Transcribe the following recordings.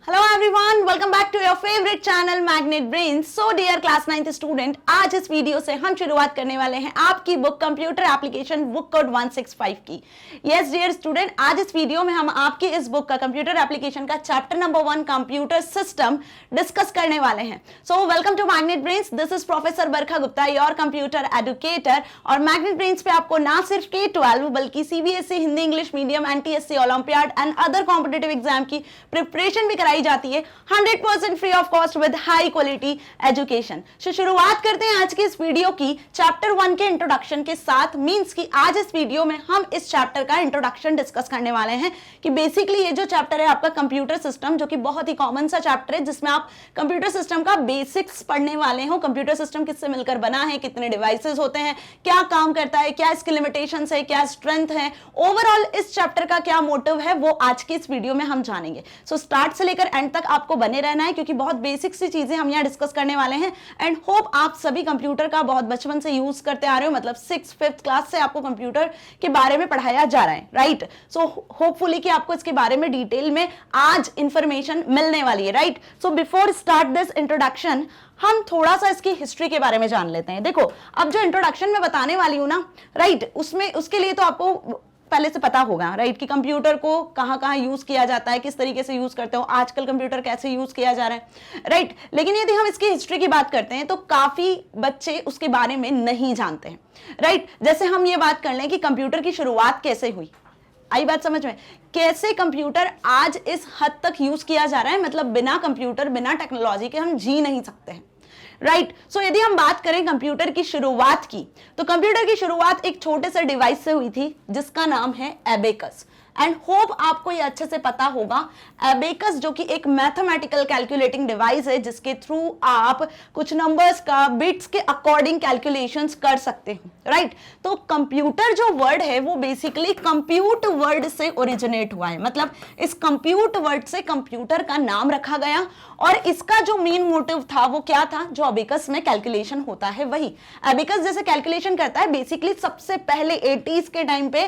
Hello everyone, welcome back to your favourite channel Magnet Brain. So dear class 9th student, आज इस video से हम शुरुआत करने वाले हैं आपकी book computer application book code 165 की। यस डियर स्टूडेंट, आज इस वीडियो में हम आपकी इस बुक का कंप्यूटर एप्लीकेशन का chapter number 1 computer system discuss करने वाले हैं। So welcome to Magnet Brains, this is professor Barkha Gupta, your computer educator. और मैग्नेट ब्रेन्स पे आपको ना सिर्फ K12 बल्कि CBSE Hindi English medium, NTSC olympiad and other competitive exam की प्रिपरेशन भी कराई जाती है 100% free of cost with high quality education. तो शुरुआत करते हैं आज की इस वीडियो की चैप्टर 1 के इंट्रोडक्शन के साथ। मींस कि आज इस वीडियो में हम इस चैप्टर का इंट्रोडक्शन डिस्कस करने वाले हैं कि बेसिकली ये जो चैप्टर है आपका कंप्यूटर सिस्टम, जो कि बहुत ही कॉमन सा चैप्टर है जिसमें आप कंप्यूटर सिस्टम का बेसिक्स पढ़ने वाले हो। कंप्यूटर सिस्टम किससे मिलकर बना है, कितने डिवाइसेस होते हैं, क्या काम करता है, क्या इसकी लिमिटेशंस है, क्या स्ट्रेंथ है, ओवरऑल इस चैप्टर का क्या मोटिव है, वो आज की इस वीडियो में हम जानेंगे। सो स्टार्ट से लेकर एंड तक आपको बने रहना है क्योंकि बहुत बेसिक सी चीजें हम यहाँ डिस्कस करने वाले हैं। एंड होप आप सभी कंप्यूटर का बहुत बचपन से यूज करते आ रहे हो, मतलब 6th-5th क्लास से आपको कंप्यूटर के बारे में पढ़ाया जा रहा है, राइट। सो होपफुली कि आपको इसके बारे में डिटेल में आज इंफॉर्मेशन मिलने वाली है, right. So before start this introduction हम थोड़ा सा इसकी हिस्ट्री के बारे में जान लेते हैं। देखो, अब जो इंट्रोडक्शन में बताने वाली हूं ना, राइट, उसमें उसके लिए तो आपको पहले से पता होगा, राइट, कि कंप्यूटर को कहां-कहां यूज किया जाता है, किस तरीके से यूज करते हो, आजकल कंप्यूटर कैसे यूज किया जा रहा है, राइट। लेकिन यदि हम इसकी हिस्ट्री की बात करते हैं तो काफी बच्चे उसके बारे में नहीं जानते हैं, राइट। जैसे हम ये बात कर लें कि कंप्यूटर की शुरुआत कैसे हुई, आई बात समझ में, कैसे कंप्यूटर आज इस हद तक यूज किया जा रहा है, मतलब बिना कंप्यूटर, बिना टेक्नोलॉजी के हम जी नहीं सकते हैं, राइट। सो यदि हम बात करें कंप्यूटर की शुरुआत की, तो कंप्यूटर की शुरुआत एक छोटे से डिवाइस से हुई थी जिसका नाम है एबेकस। एंड होप आपको ये अच्छे से पता होगा, एबेकस जो कि एक मैथमेटिकल कैलकुलेटिंग डिवाइस है जिसके थ्रू आप कुछ नंबर्स का बिट्स के अकॉर्डिंग कैलकुलेशंस कर सकते हो, राइट। तो कंप्यूटर जो वर्ड है वो बेसिकली कंप्यूट वर्ड से ओरिजिनेट हुआ है, मतलब इस कंप्यूट वर्ड से कंप्यूटर का नाम रखा गया। और इसका जो मेन मोटिव था वो क्या था, जो एबेकस में कैलकुलेशन होता है वही एबेकस जैसे कैलकुलेशन करता है। बेसिकली सबसे पहले 80s के टाइम पे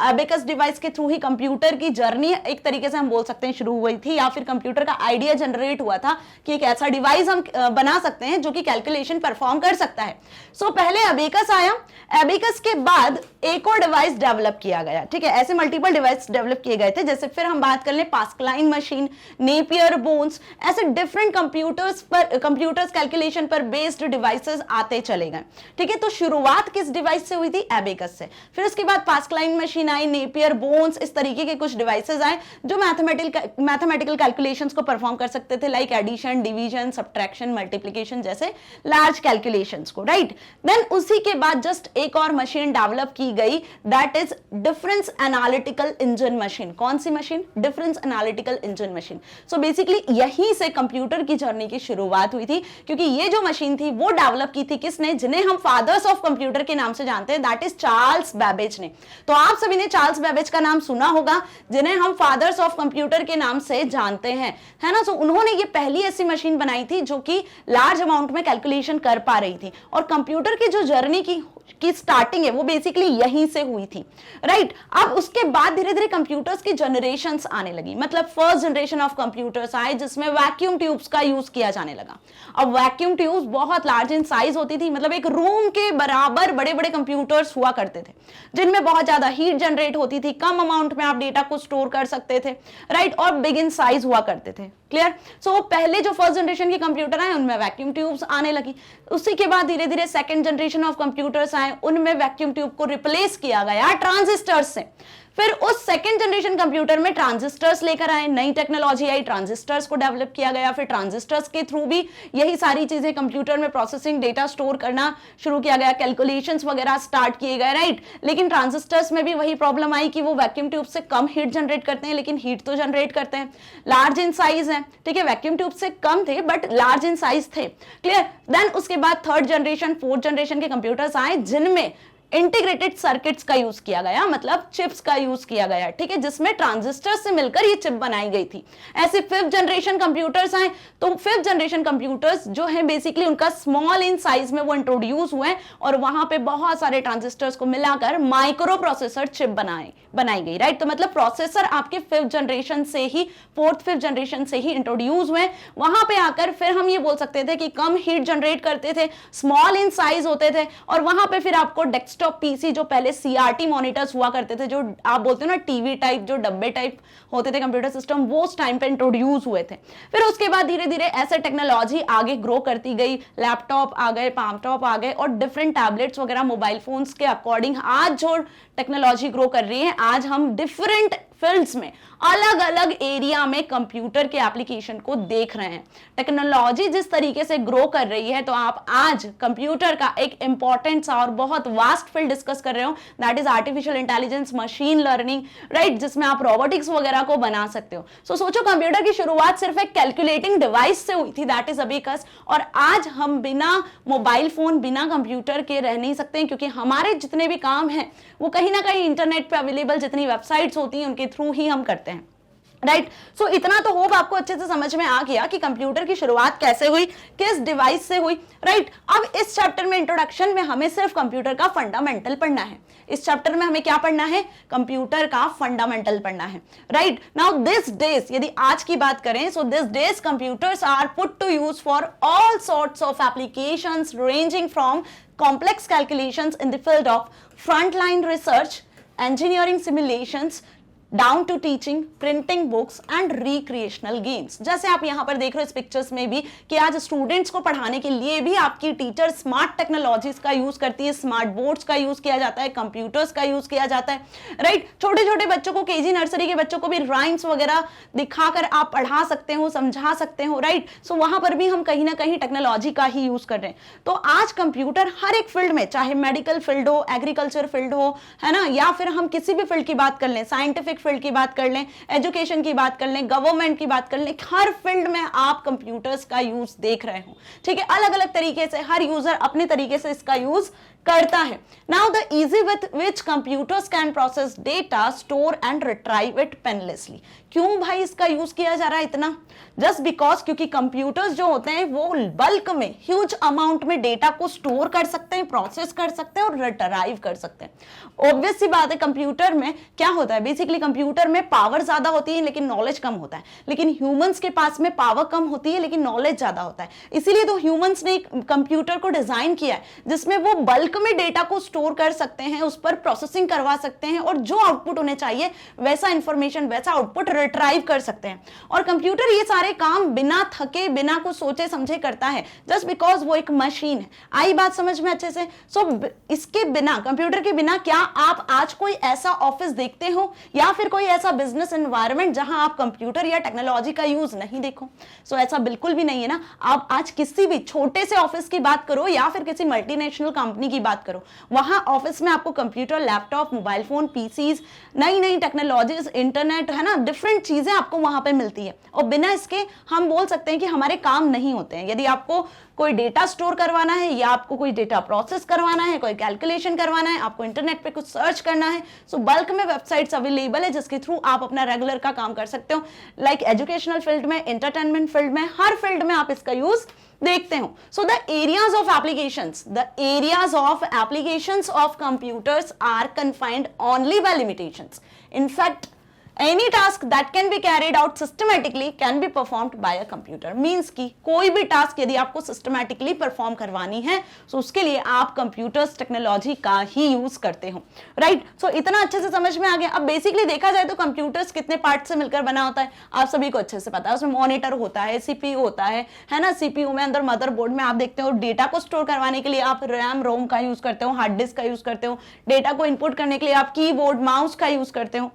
एबेकस डिवाइस के थ्रू ही कंप्यूटर की जर्नी एक तरीके से हम बोल सकते हैं शुरू हुई थी, या फिर कंप्यूटर का आइडिया जनरेट हुआ था कि एक ऐसा डिवाइस हम बना सकते हैं जो कि कैलकुलेशन परफॉर्म कर सकता है। सो पहले एबेकस आया, एबेकस के बाद एक और डिवाइस डेवलप किया गया, ठीक है। ऐसे मल्टीपल डिवाइस डेवलप किए गए थे, जैसे फिर हम बात कर ले पास्कलाइन मशीन, नेपियर बोन्स, ऐसे डिफरेंट कंप्यूटर्स कैलकुलेशन पर बेस्ड डिवाइसेस आते चले गए, ठीक है। तो शुरुआत किस डिवाइस से हुई थी, एबेकस से। फिर उसके बाद पास्कलाइन मशीन आई, नेपियर बोन्स, इस तरीके के कुछ डिवाइसेस आए जो मैथमेटिकल कैलकुलेशंस को परफॉर्म कर सकते थे, like addition, division, subtraction, multiplication जैसे लार्ज कैलकुलेशंस को, राइट। देन उसी के बाद जस्ट एक और मशीन डेवलप की गई, that is difference analytical engine machine. कौन सी machine, difference analytical engine machine. So basically यहीं से कंप्यूटर की जर्नी की शुरुआत हुई थी, क्योंकि ये जो मशीन थी वो डेवलप की थी किसने, जिन्हें हम फादर्स ऑफ कंप्यूटर के नाम से जानते हैं, दैट इज चार्ल्स बेबेज ने। तो आप सभी ने चार्ल्स बेबेज का नाम सुना होगा, जिन्हें हम फादर्स ऑफ कंप्यूटर के नाम से जानते हैं, है ना। सो उन्होंने ये पहली ऐसी मशीन बनाई थी जो कि लार्ज अमाउंट में कैलकुलेशन कर पा रही थी। और कंप्यूटर की जो जर्नी की स्टार्टिंग है वो बेसिकली यहीं से हुई थी, राइट। अब उसके बाद धीरे धीरे कंप्यूटर्स की जनरेशंस आने लगी, मतलब फर्स्ट जनरेशन ऑफ कंप्यूटर्स आए जिसमें वैक्यूम ट्यूब्स का यूज किया जाने लगा। अब वैक्यूम ट्यूब्स बहुत लार्ज इन साइज होती थी, मतलब एक रूम के बराबर बड़े बड़े कंप्यूटर्स हुआ करते थे जिनमें बहुत ज्यादा हीट जनरेट होती थी, कम अमाउंट में आप डेटा को स्टोर कर सकते थे, राइट, और बिग इन साइज हुआ करते थे, क्लियर। सो पहले जो फर्स्ट जनरेशन के कंप्यूटर आए उनमें वैक्यूम ट्यूब्स आने लगी। उसी के बाद धीरे धीरे सेकंड जनरेशन ऑफ कंप्यूटर्स आए, उनमें वैक्यूम ट्यूब को रिप्लेस किया गया ट्रांजिस्टर्स से। फिर उस सेकंड जनरेशन कंप्यूटर में ट्रांजिस्टर्स लेकर आए, नई टेक्नोलॉजी आई, ट्रांजिस्टर्स को डेवलप किया गया। फिर ट्रांजिस्टर्स के थ्रू भी यही सारी चीजें कंप्यूटर में प्रोसेसिंग, डेटा स्टोर करना शुरू किया गया, कैलकुलेशंस वगैरह स्टार्ट किए गए, राइट। लेकिन ट्रांजिस्टर्स में भी वही प्रॉब्लम आई कि वो वैक्यूम ट्यूब से कम हीट जनरेट करते हैं, लेकिन हीट तो जनरेट करते हैं, लार्ज इन साइज है, ठीक है। वैक्यूम ट्यूब से कम थे बट लार्ज इन साइज थे, क्लियर। देन उसके बाद थर्ड जनरेशन, फोर्थ जनरेशन के कंप्यूटर्स आए जिनमें इंटीग्रेटेड सर्किट्स का यूज किया गया, मतलब चिप्स का यूज किया गया, ठीक है, जिसमें ट्रांजिस्टर से मिलकर ये चिप बनाई गई थी। ऐसे 5th जनरेशन कंप्यूटर्स आए, तो 5th जनरेशन कंप्यूटर्स जो है बेसिकली उनका स्मॉल इन साइज में वो इंट्रोड्यूस हुए और वहां पे बहुत सारे ट्रांजिस्टर्स को मिलाकर माइक्रो प्रोसेसर चिप बनाई गई, राइट। तो मतलब प्रोसेसर आपके 5th जनरेशन से ही, 4th 5th जनरेशन से ही इंट्रोड्यूस हुए। वहां पे आकर फिर हम ये बोल सकते थे कि कम हीट जनरेट करते थे, स्मॉल इन साइज होते थे, और वहां पे फिर आपको डेस्कटॉप पीसी, जो पहले सीआरटी मॉनिटर्स हुआ करते थे, जो आप बोलते हो ना टीवी टाइप, जो डब्बे टाइप होते थे कंप्यूटर सिस्टम, वो उस टाइम पे इंट्रोड्यूस हुए थे। फिर उसके बाद धीरे धीरे ऐसे टेक्नोलॉजी आगे ग्रो करती गई, लैपटॉप आ गए, पामटॉप आ गए, और डिफरेंट टैबलेट्स वगैरह मोबाइल फोन्स के अकॉर्डिंग आज जो टेक्नोलॉजी ग्रो कर रही है, आज हम डिफरेंट फील्ड्स में, अलग अलग एरिया में कंप्यूटर के एप्लीकेशन को देख रहे हैं। टेक्नोलॉजी जिस तरीके से ग्रो कर रही है, तो आप आज कंप्यूटर का एक इंपॉर्टेंट सा और बहुत वास्ट फील्ड डिस्कस कर रहे हो, that is artificial intelligence, machine learning, right, जिसमें आप रोबोटिक्स वगैरह को बना सकते हो। सो सोचो, कंप्यूटर की शुरुआत सिर्फ एक कैलकुलेटिंग डिवाइस से हुई थी, दैट इज अबेकस, और आज हम बिना मोबाइल फोन, बिना कंप्यूटर के रह नहीं सकते हैं, क्योंकि हमारे जितने भी काम हैं वो कहीं ना कहीं इंटरनेट पे अवेलेबल जितनी वेबसाइट्स होती हैं उनके थ्रू ही हम करते हैं, राइट। सो इतना तो होप आपको अच्छे से समझ में आ गया कि कंप्यूटर की शुरुआत कैसे हुई, किस डिवाइस से हुई, राइट। अब इस चैप्टर में, इंट्रोडक्शन में, हमें सिर्फ कंप्यूटर का फंडामेंटल पढ़ना है। इस चैप्टर में हमें क्या पढ़ना है? कंप्यूटर का फंडामेंटल पढ़ना है, राइट। नाउ दिस डेज, यदि आज की बात करें, so this days computers are put to use for all sorts of applications ranging from complex calculations in the field of frontline research, engineering simulations, down to teaching, printing books and recreational games. जैसे आप यहां पर देख रहे हो इस pictures में भी कि आज स्टूडेंट्स को पढ़ाने के लिए भी आपकी टीचर स्मार्ट टेक्नोलॉजीज का यूज करती है, स्मार्ट बोर्ड्स का यूज किया जाता है, कंप्यूटर्स का यूज किया जाता है, राइट। छोटे छोटे बच्चों को, केजी नर्सरी के बच्चों को भी राइम्स वगैरह दिखाकर आप पढ़ा सकते हो, समझा सकते हो, राइट। सो वहां पर भी हम कहीं ना कहीं टेक्नोलॉजी का ही यूज कर रहे हैं। तो आज कंप्यूटर हर एक फील्ड में, चाहे मेडिकल फील्ड हो, एग्रीकल्चर फील्ड हो, है ना, या फिर हम किसी भी फील्ड की बात कर लें, साइंटिफिक फील्ड की बात कर लें, एजुकेशन की बात कर लें, गवर्नमेंट की बात कर लें, हर फील्ड में आप कंप्यूटर्स का यूज देख रहे हो, ठीक है। अलग अलग तरीके से हर यूजर अपने तरीके से इसका यूज करता है। Now the easy with which computers can process data, store and retrieve it painlessly. क्यों भाई इसका यूज किया जा रहा है इतना? जस्ट बिकॉज, क्योंकि कंप्यूटर्स जो होते हैं वो बल्क में, ह्यूज अमाउंट में डेटा को स्टोर कर सकते हैं, प्रोसेस कर सकते हैं और रिट्राइव कर सकते हैं। ऑब्वियस सी बात है, कंप्यूटर में क्या होता है, बेसिकली कंप्यूटर में पावर ज्यादा होती है लेकिन नॉलेज कम होता है, लेकिन ह्यूमंस के पास में पावर कम होती है लेकिन नॉलेज ज्यादा होता है। इसीलिए तो ह्यूमंस ने कंप्यूटर को डिजाइन किया है जिसमें वो बल्क में डेटा को स्टोर कर सकते हैं, उस पर प्रोसेसिंग करवा सकते हैं और जो आउटपुट होने चाहिए वैसा इंफॉर्मेशन, वैसा आउटपुट रिट्राइव कर सकते हैं। और कंप्यूटर ये सारे काम बिना थके, बिना कुछ सोचे समझे करता है, जस्ट बिकॉज वो एक मशीन है। आई बात समझ में अच्छे से? सो इसके बिना, कंप्यूटर के बिना, क्या आप आज कोई ऐसा ऑफिस देखते हो या फिर कोई ऐसा बिजनेस एनवायरनमेंट जहां आप कंप्यूटर या टेक्नोलॉजी का यूज नहीं देखो? सो ऐसा बिल्कुल भी नहीं है ना। आप आज किसी भी छोटे से ऑफिस की बात करो या फिर किसी मल्टीनेशनल कंपनी की बात करो, वहां ऑफिस में आपको computer, laptop, mobile phone, PCs, नई नई टेक्नोलॉजीज, इंटरनेट, है ना, डिफरेंट चीजें आपको वहां पे मिलती है और बिना इसके हम बोल सकते हैं कि हमारे काम नहीं होते हैं। यदि आपको कोई डेटा स्टोर करवाना है या आपको कोई डेटा प्रोसेस करवाना है, कोई कैलकुलेशन करवाना है, आपको इंटरनेट पे कुछ सर्च करना है, सो बल्क में वेबसाइट्स अवेलेबल है जिसके थ्रू आप अपना रेगुलर का काम कर सकते हो। लाइक एजुकेशनल फील्ड में, एंटरटेनमेंट फील्ड में, हर फील्ड में आप इसका यूज देखते हो। So the areas of applications of computers are confined only by limitations. In fact, any task that can be carried out systematically can be performed by a computer. Means कि कोई भी task यदि आपको systematically perform करवानी है तो उसके लिए आप कंप्यूटर्स टेक्नोलॉजी का ही यूज करते हो, राइट। सो इतना अच्छे से समझ में आ गया। अब बेसिकली देखा जाए तो कंप्यूटर्स कितने पार्ट से मिलकर बना होता है आप सभी को अच्छे से पता है। उसमें मॉनिटर होता है, सीपीयू होता है ना। सीपीयू में अंदर मदरबोर्ड में आप देखते हो डेटा को स्टोर करवाने के लिए आप रैम रोम का यूज करते हो, हार्ड डिस्क का यूज करते हो, डेटा को इनपुट करने के लिए आप कीबोर्ड माउस का यूज करते हो,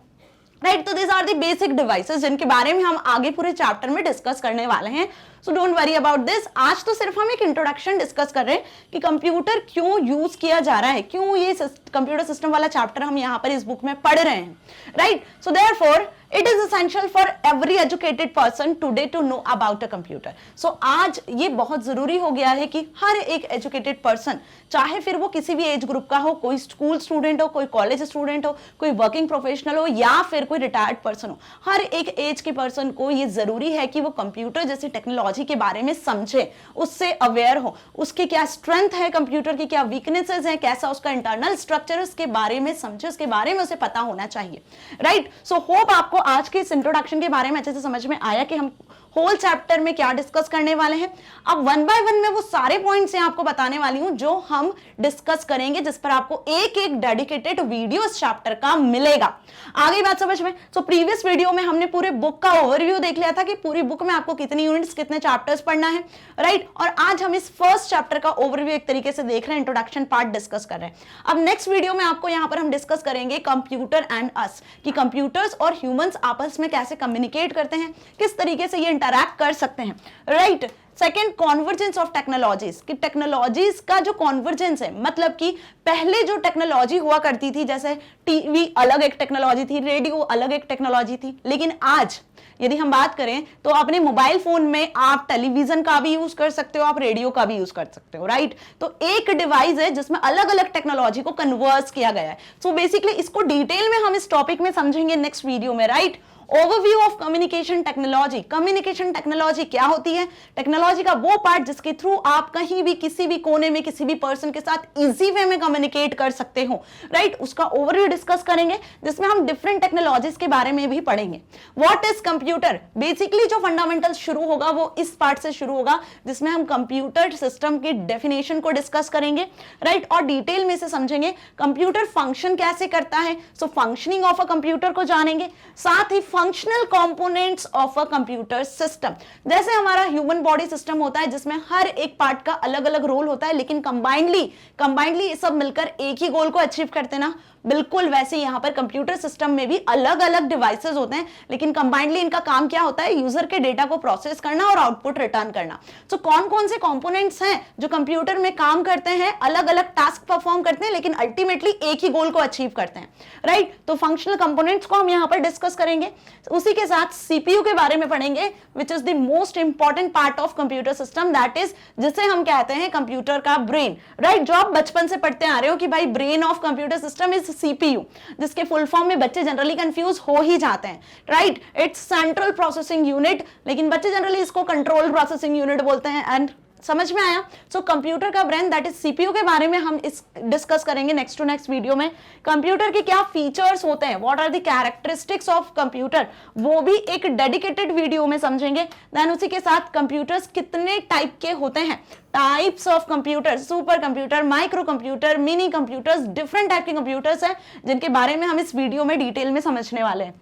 राइट। तो this are the basic devices जिनके बारे में हम आगे पूरे चैप्टर में डिस्कस करने वाले हैं। So don't worry about this. आज तो सिर्फ हम एक इंट्रोडक्शन डिस्कस कर रहे हैं कि कंप्यूटर क्यों यूज किया जा रहा है, क्यों ये कंप्यूटर सिस्टम वाला चैप्टर हम यहाँ पर इस बुक में पढ़ रहे हैं, right. So therefore it is essential for every educated person today to know about a computer. So आज ये बहुत जरूरी हो गया है कि हर एक एजुकेटेड पर्सन, चाहे फिर वो किसी भी एज ग्रुप का हो, कोई स्कूल स्टूडेंट हो, कोई कॉलेज स्टूडेंट हो, कोई वर्किंग प्रोफेशनल हो या फिर कोई रिटायर्ड पर्सन हो, हर एक एज के पर्सन को ये जरूरी है कि वो कंप्यूटर जैसी टेक्नोलॉजी के बारे में समझे, उससे अवेयर हो, उसकी क्या स्ट्रेंथ है, कंप्यूटर की क्या वीकनेसेस हैं, कैसा उसका इंटरनल स्ट्रक्चर, उसके बारे में समझे, उसके बारे में उसे पता होना चाहिए, राइट। सो होप आपको आज के इस इंट्रोडक्शन के बारे में अच्छे से समझ में आया कि हम होल चैप्टर में क्या डिस्कस करने वाले हैं। अब वन बाय वन में वो सारे पॉइंट्स हैं आपको बताने वाली हूं जो हम डिस्कस करेंगे, जिस पर आपको एक एक डेडिकेटेड वीडियो इस चैप्टर का मिलेगा। आ गई बात समझ में? सो प्रीवियस वीडियो में हमने पूरे बुक का ओवरव्यू देख लिया था कि पूरी बुक में आपको कितनी यूनिट्स, कितने चैप्टर्स पढ़ना है, राइट। और आज हम इस फर्स्ट चैप्टर का ओवरव्यू एक तरीके से देख रहे हैं, इंट्रोडक्शन पार्ट डिस्कस कर रहे हैं। अब नेक्स्ट वीडियो में आपको यहां पर हम डिस्कस करेंगे कंप्यूटर एंड अस, कि कंप्यूटर्स और ह्यूमंस आपस में कैसे कम्युनिकेट करते हैं, किस तरीके से ये इंटरैक्ट कर सकते हैं, right. Second, convergence of technologies, कि टेक्नोलॉजीज का जो कॉन्वर्जेंस है, मतलब कि पहले जो टेक्नोलॉजी हुआ करती थी, जैसे टीवी अलग एक टेक्नोलॉजी थी, रेडियो अलग एक टेक्नोलॉजी थी, लेकिन आज यदि हम बात करें तो अपने मोबाइल फोन में आप टेलीविजन का भी यूज कर सकते हो, आप रेडियो का भी यूज कर सकते हो, राइट। तो एक डिवाइस है जिसमें अलग अलग टेक्नोलॉजी को कन्वर्स किया गया है। सो बेसिकली इसको डिटेल में हम इस टॉपिक में समझेंगे नेक्स्ट वीडियो में, right. Overview of communication technology, communication technology क्या होती है? टेक्नोलॉजी का वो पार्ट जिसके थ्रू आप कहीं भी, किसी भी कोने में, किसी भी पर्सन के साथ इजी वे में कम्युनिकेट कर सकते हो, राइट। उसका ओवरव्यू डिस्कस करेंगे, जिसमें हम डिफरेंट टेक्नोलॉजीज के बारे में भी पढ़ेंगे। What is computer? बेसिकली जो फंडामेंटल शुरू होगा वो इस पार्ट से शुरू होगा, जिसमें हम कंप्यूटर सिस्टम की डेफिनेशन को डिस्कस करेंगे, राइट, और डिटेल में से समझेंगे कंप्यूटर फंक्शन कैसे करता है। So functioning of a computer को जानेंगे, साथ ही functional components of a computer system. जैसे हमारा ह्यूमन बॉडी सिस्टम होता है जिसमें हर एक पार्ट का अलग अलग रोल होता है, लेकिन कंबाइंडली सब मिलकर एक ही गोल को अचीव करते ना, बिल्कुल वैसे यहां पर कंप्यूटर सिस्टम में भी अलग अलग डिवाइसेस होते हैं, लेकिन कंबाइंडली इनका काम क्या होता है? यूजर के डेटा को प्रोसेस करना और आउटपुट रिटर्न करना। तो कौन कौन से कंपोनेंट्स हैं जो कंप्यूटर में काम करते हैं, अलग अलग टास्क परफॉर्म करते हैं, लेकिन अल्टीमेटली एक ही गोल को अचीव करते हैं, राइट। तो फंक्शनल कंपोनेंट्स को हम यहां पर डिस्कस करेंगे। उसी के साथ सीपीयू के बारे में पढ़ेंगे, which is the most important part of computer system, that is जिसे हम कहते हैं कंप्यूटर का ब्रेन, राइट। जो आप बचपन से पढ़ते आ रहे हो कि भाई brain of computer system is CPU, जिसके फुल फॉर्म में बच्चे जनरली कंफ्यूज हो ही जाते हैं, right. It's central processing unit, लेकिन बच्चे जनरली इसको कंट्रोल प्रोसेसिंग यूनिट बोलते हैं। एंड समझ में आया? सो कंप्यूटर का ब्रेन दैट इज सीपीयू के बारे में हम इस डिस्कस करेंगे नेक्स्ट टू नेक्स्ट वीडियो में। कंप्यूटर के क्या फीचर्स होते हैं, what are the characteristics of computer, वो भी एक डेडिकेटेड वीडियो में समझेंगे। देन उसी के साथ कंप्यूटर्स कितने टाइप के होते हैं, types of computer, super computer, micro computer, mini computers, different type के कंप्यूटर्स हैं जिनके बारे में हम इस वीडियो में डिटेल में समझने वाले हैं।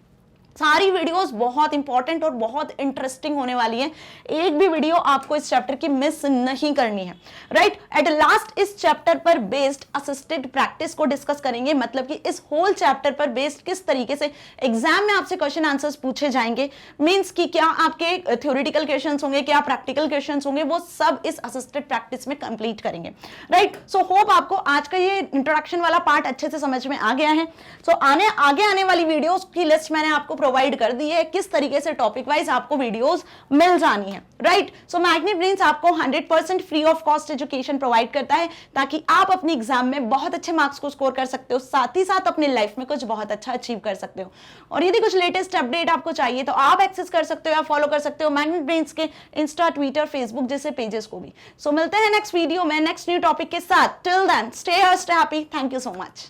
सारी वीडियोस बहुत इंपॉर्टेंट और बहुत इंटरेस्टिंग होने वाली है, एक भी वीडियो आपको इस चैप्टर की मिस नहीं करनी है, राइट। एट लास्ट इस चैप्टर पर बेस्ड असिस्टेड प्रैक्टिस को डिस्कस करेंगे, मतलब कि इस होल चैप्टर पर बेस्ड किस तरीके से एग्जाम में आपसे क्वेश्चन आंसर्स पूछे जाएंगे, मींस कि क्या आपके थ्योरेटिकल क्वेश्चंस होंगे, क्या प्रैक्टिकल क्वेश्चंस होंगे, वो सब इस असिस्टेड प्रैक्टिस में कंप्लीट करेंगे, राइट। सो होप आपको आज का ये इंट्रोडक्शन वाला पार्ट अच्छे से समझ में आ गया है। सो आगे आने वाली वीडियोस की लिस्ट मैंने आपको प्रोवाइड कर दी है, किस तरीके से टॉपिक वाइज आपको वीडियोस मिल जानी है, राइट। सो मैग्नेट ब्रेन्स आपको 100% free of cost education provide करता है, ताकि आप अपने एग्जाम में बहुत अच्छे मार्क्स को स्कोर कर सकते हो, साथ ही साथ अपनी लाइफ में कुछ बहुत अच्छा अचीव कर सकते हो। और यदि कुछ लेटेस्ट अपडेट आपको चाहिए तो आप एक्सेस कर सकते हो या फॉलो कर सकते हो मैग्नेट ब्रेन्स के इंस्टा, ट्विटर, फेसबुक जैसे पेजेस को भी। सो मिलते हैं नेक्स्ट वीडियो में नेक्स्ट न्यू टॉपिक के साथ। Till then stay happy. Thank you so much.